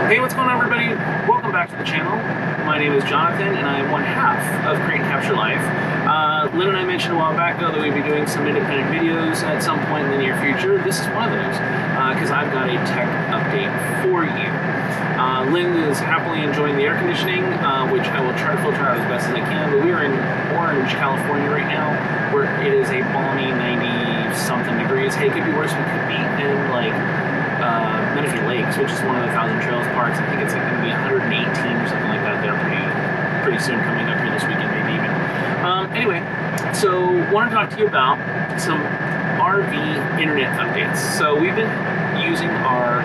Hey, what's going on, everybody? Welcome back to the channel. My name is Jonathan, and I am one half of Create and Capture Life. Lynn and I mentioned a while back, though, that we'd be doing some independent videos at some point in the near future. This is one of those, because I've got a tech update for you. Lynn is happily enjoying the air conditioning, which I will try to filter out as best as I can, but we are in Orange, California right now, where it is a balmy 90-something degrees. Hey, it could be worse than it could be in, like, Menifee Lakes, which is one of the 1,000 Trails parks. I think it's like going to be 118 or something like that there pretty soon, coming up here this weekend, maybe even. Anyway, so want to talk to you about some RV internet updates. So we've been using our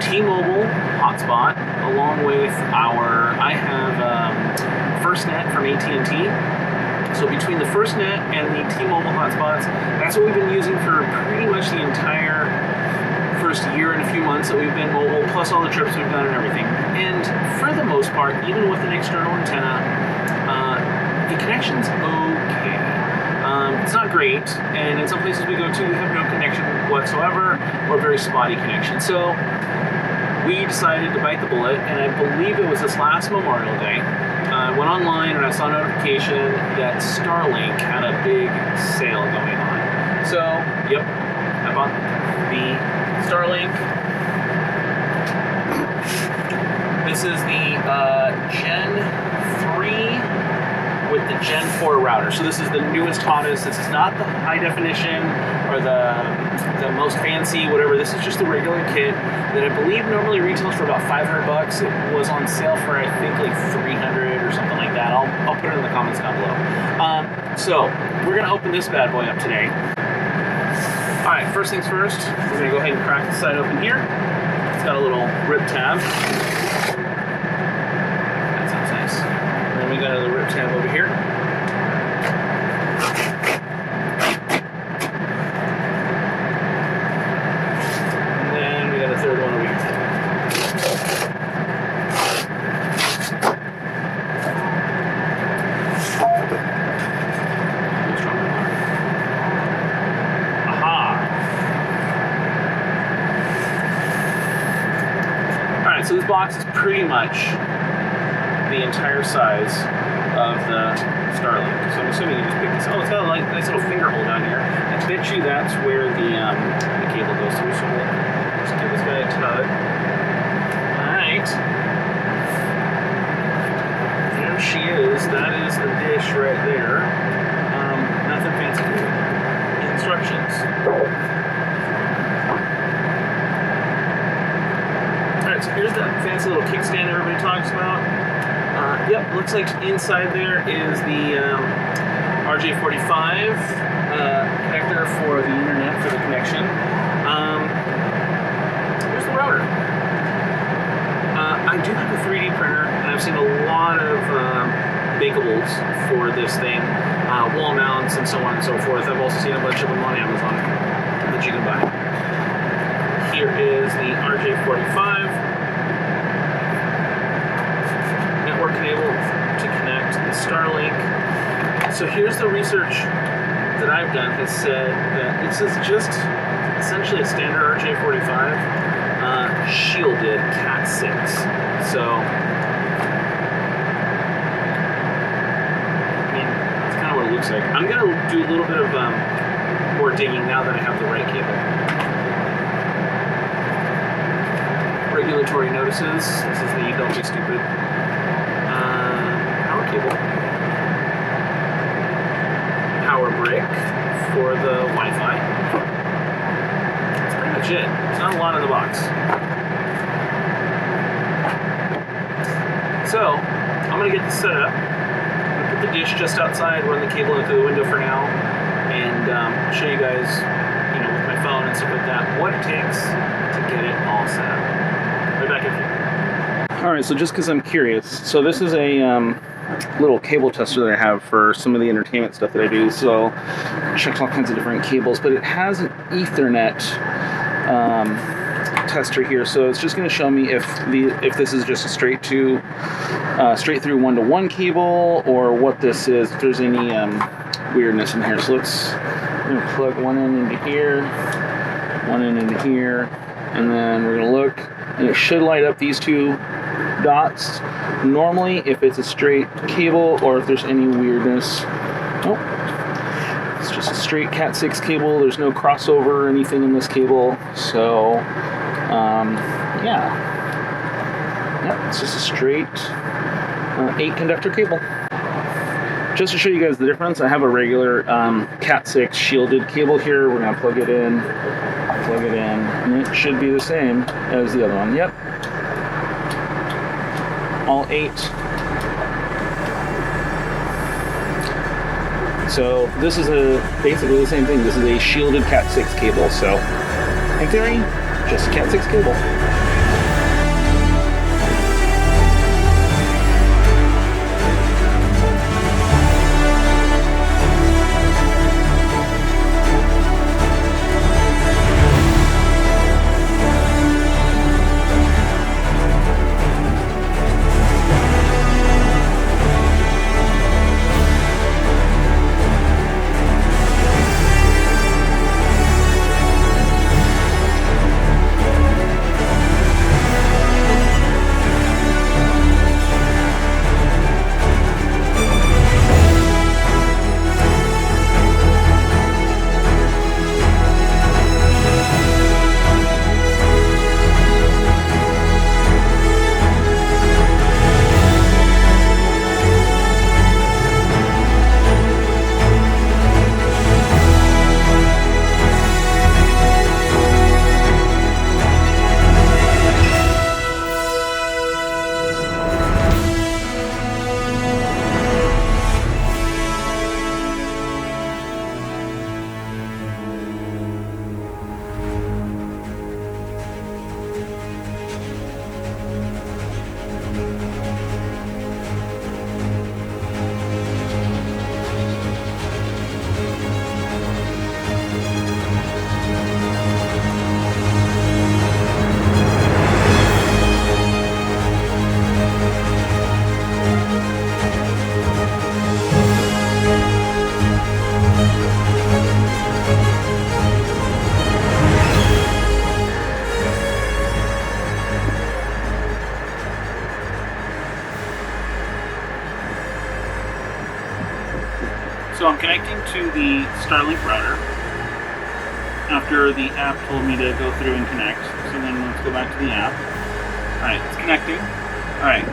T-Mobile hotspot along with I have FirstNet from AT&T. So between the FirstNet and the T-Mobile hotspots, that's what we've been using for pretty much the entire first year and a few months that we've been mobile, plus all the trips we've done and everything. And for the most part, even with an external antenna, the connection's okay. It's not great, and in some places we go to, we have no connection whatsoever, or very spotty connection. So we decided to bite the bullet, and I believe it was this last Memorial Day. I went online and I saw a notification that STARLINK had a big sale going on. So, yep, I bought the STARLINK. This is the Gen 3 with the Gen 4 router. So this is the newest, hottest. This is not the high definition or the most fancy, whatever. This is just the regular kit that I believe normally retails for about $500. It was on sale for, I think, like $300 or something like that. I'll put it in the comments down below. So we're gonna open this bad boy up today. All right, first things first, we're gonna go ahead and crack the side open here. It's got a little rip tab. That sounds nice. And then we got another rip tab over here. And then we got a third one over here. So this box is pretty much the entire size of the STARLINK. So I'm assuming you just pick this. Oh, it's got a nice little finger hole down here. I bet you that's where the cable goes through. So we'll just give this guy a tug. Alright. There she is. That is the dish right there. Nothing fancy. Instructions. So here's that fancy little kickstand everybody talks about. Yep, looks like inside there is the RJ45 connector for the internet, for the connection. Here's the router. I do have a 3D printer, and I've seen a lot of bakeables for this thing, wall mounts and so on and so forth. I've also seen a bunch of them on Amazon that you can buy. Here is the RJ45. Network enabled to connect the STARLINK. So here's the research that I've done has said that this is just essentially a standard RJ45 shielded Cat 6. So I mean, that's kind of what it looks like. I'm gonna do a little bit of more digging now that I have the right cable. Regulatory notices. This is the don't be stupid power cable. Power brick for the Wi-Fi. That's pretty much it. There's not a lot in the box. So I'm gonna get this set up. I'm gonna put the dish just outside, run the cable into the window for now, and I'll show you guys, with my phone and stuff like that, what it takes to get it all set up. Back in here. All right, so just because I'm curious, so this is a little cable tester that I have for some of the entertainment stuff that I do. So it checks all kinds of different cables, but it has an Ethernet tester here. So it's just going to show me if this is just a straight through one-to-one cable, or what this is. If there's any weirdness in here. So we're going to plug one end into here, one end into here, and then we're going to look. and it should light up these two dots. Normally, if it's a straight cable or if there's any weirdness, oh, it's just a straight Cat 6 cable. There's no crossover or anything in this cable, so yeah, it's just a straight 8 conductor cable. Just to show you guys the difference, I have a regular Cat 6 shielded cable here. We're gonna plug it in, and it should be the same as the other one. Yep, all 8. So this is basically the same thing. This is a shielded Cat 6 cable. So in theory, just a Cat 6 cable. So I'm connecting to the STARLINK router after the app told me to go through and connect. So then let's go back to the app. Alright, it's connecting. Alright,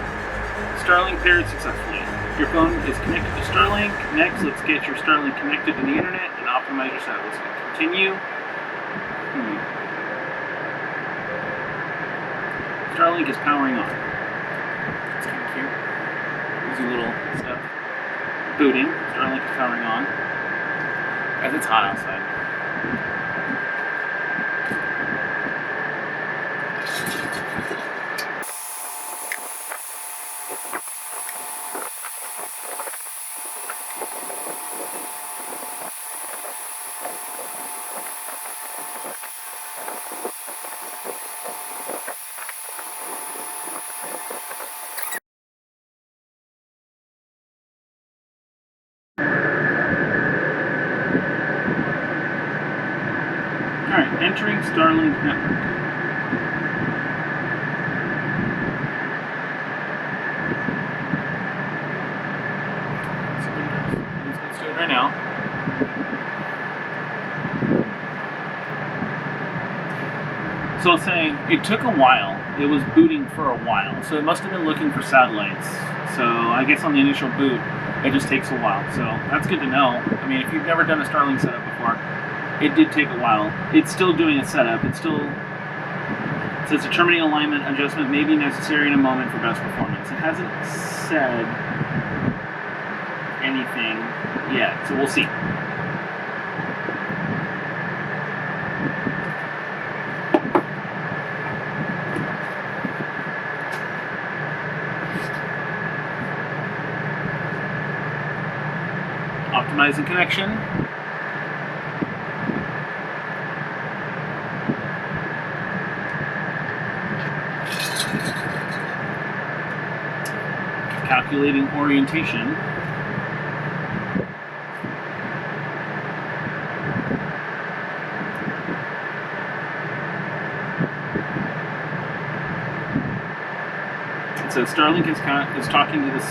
STARLINK paired successfully. Your phone is connected to STARLINK. Next, let's get your STARLINK connected to the internet and optimize your setup. Let's continue. STARLINK is powering on. It's kind of cute. There's a little stuff. Booting. STARLINK is powering on. Guys, it's hot outside. Alright, entering STARLINK network. Let's do it right now. So it's saying it took a while. It was booting for a while. So it must have been looking for satellites. So I guess on the initial boot, it just takes a while. So that's good to know. I mean, if you've never done a STARLINK setup before, it did take a while. It's still doing a setup. It says determining alignment adjustment may be necessary in a moment for best performance. It hasn't said anything yet, so we'll see. Optimizing connection. Calculating orientation. says Starlink is talking to this.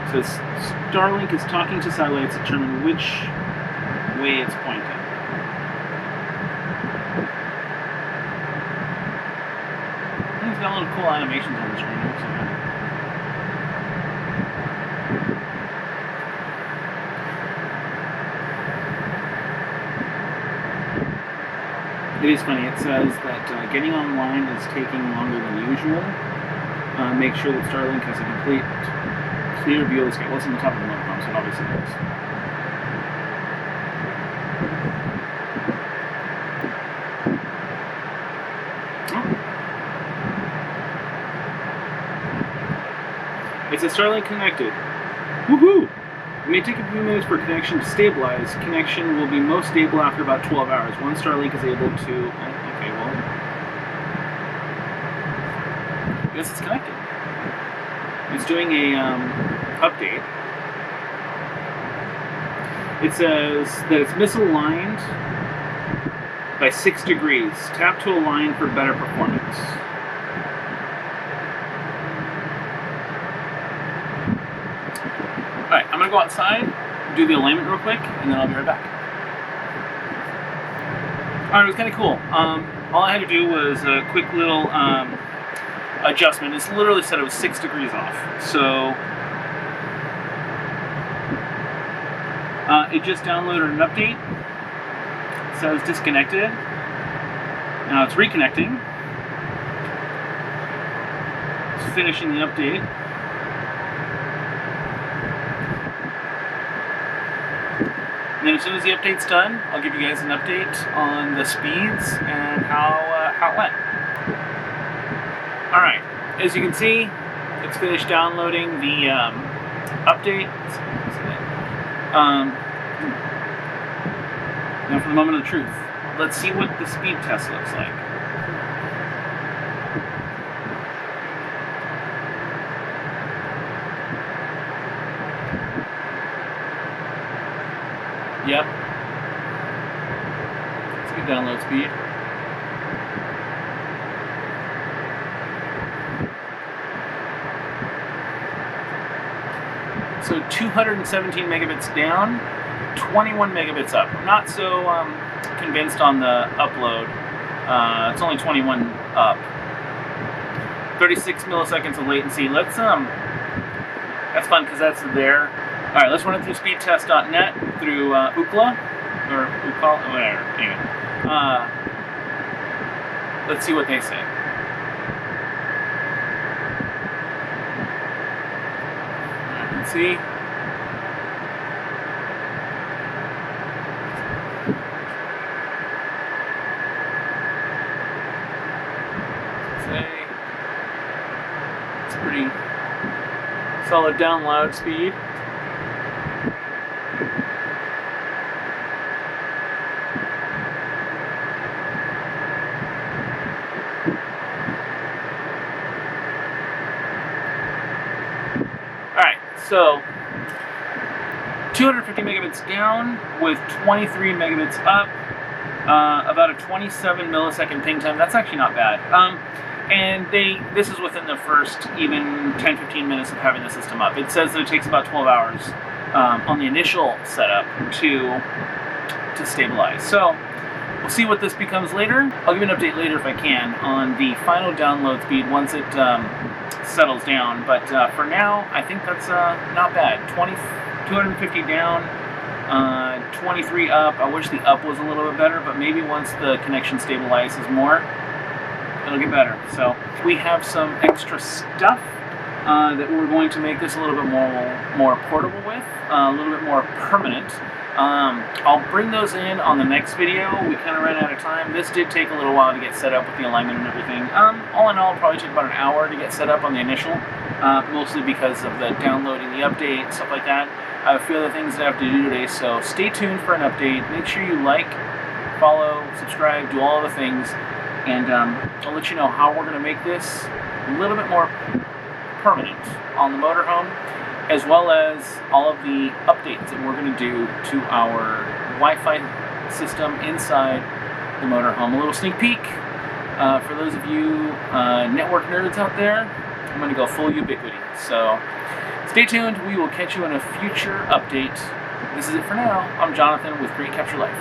It says Starlink is talking to satellites to determine which way it's pointing. It's got little cool animations on the screen. It looks like it is funny. It says that getting online is taking longer than usual. Make sure that Starlink has a complete, clear view of the sky. Well, it's on the top of the motorhome, so it obviously does. It says Starlink connected. Woohoo! It may take a few minutes for connection to stabilize. Connection will be most stable after about 12 hours. Once Starlink is able to... Okay, well... I guess it's connected. It's doing a update. It says that it's misaligned by 6 degrees. Tap to align for better performance. Alright, I'm going to go outside, do the alignment real quick, and then I'll be right back. Alright, it was kind of cool. All I had to do was a quick little adjustment. It's literally said it was 6 degrees off. So, it just downloaded an update. It says disconnected. Now it's reconnecting. It's finishing the update. And then as soon as the update's done, I'll give you guys an update on the speeds and how it went. Alright, as you can see, it's finished downloading the update. Now for the moment of the truth, let's see what the speed test looks like. Yep. It's a good download speed. So 217 megabits down, 21 megabits up. I'm not so convinced on the upload. It's only 21 up. 36 milliseconds of latency. Let's that's fun because that's there. All right, let's run it through speedtest.net through Ookla or Ookla, whatever. Anyway, let's see what they say. Let's see. It's pretty solid download speed. So, 250 megabits down with 23 megabits up, about a 27 millisecond ping time. That's actually not bad. And this is within the first even 10-15 minutes of having the system up. It says that it takes about 12 hours on the initial setup to stabilize. So, we'll see what this becomes later. I'll give you an update later if I can on the final download speed once it settles down, but for now I think that's not bad. 250 down, 23 up. I wish the up was a little bit better, but maybe once the connection stabilizes more, it'll get better. So we have some extra stuff that we're going to make this a little bit more portable with, a little bit more permanent. I'll bring those in on the next video. We kind of ran out of time. This did take a little while to get set up with the alignment and everything. All in all, it probably took about an hour to get set up on the initial, mostly because of the downloading the update and stuff like that. I have a few other things that I have to do today, so stay tuned for an update. Make sure you like, follow, subscribe, do all the things, and I'll let you know how we're going to make this a little bit more permanent on the motorhome, as well as all of the updates that we're going to do to our Wi-Fi system inside the motorhome. A little sneak peek. For those of you network nerds out there, I'm going to go full ubiquity. So stay tuned. We will catch you in a future update. This is it for now. I'm Jonathan with Green Capture Life.